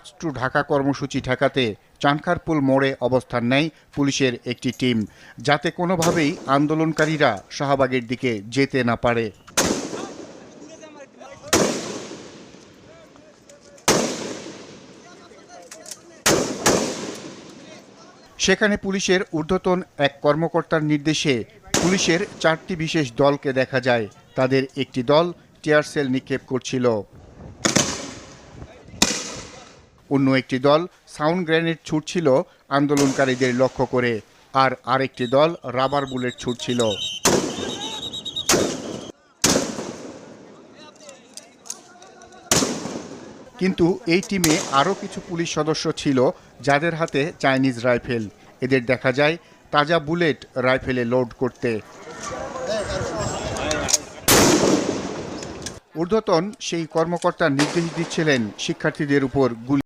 March two Dhaka কর্মসূচি ঠেকাতে চানখারপুল মোড়ে অবস্থান নেয় পুলিশের একটি টিম, যাতে কোনোভাবেই আন্দোলনকারীরা শাহবাগের দিকে যেতে না পারে। সেখানে পুলিশের ঊর্ধ্বতন এক কর্মকর্তার নির্দেশে পুলিশের 4টি বিশেষ দলকে দেখা যায়। তাদের একটি দল টিয়ার সেল নিক্ষেপ করছিল, অন্য একটি দল সাউন্ড গ্রেনেড ছুড়ছিল আন্দোলনকারীদের লক্ষ্য করে, আর আরেকটি দল রাবার বুলেট ছুড়ছিল। কিন্তু এই টিমে আরও কিছু পুলিশ সদস্য ছিল যাদের হাতে চাইনিজ রাইফেল। এদের দেখা যায় তাজা বুলেট রাইফেলে লোড করতে। ঊর্ধ্বতন সেই কর্মকর্তা নির্দেশ দিচ্ছিলেন শিক্ষার্থীদের উপর গুলি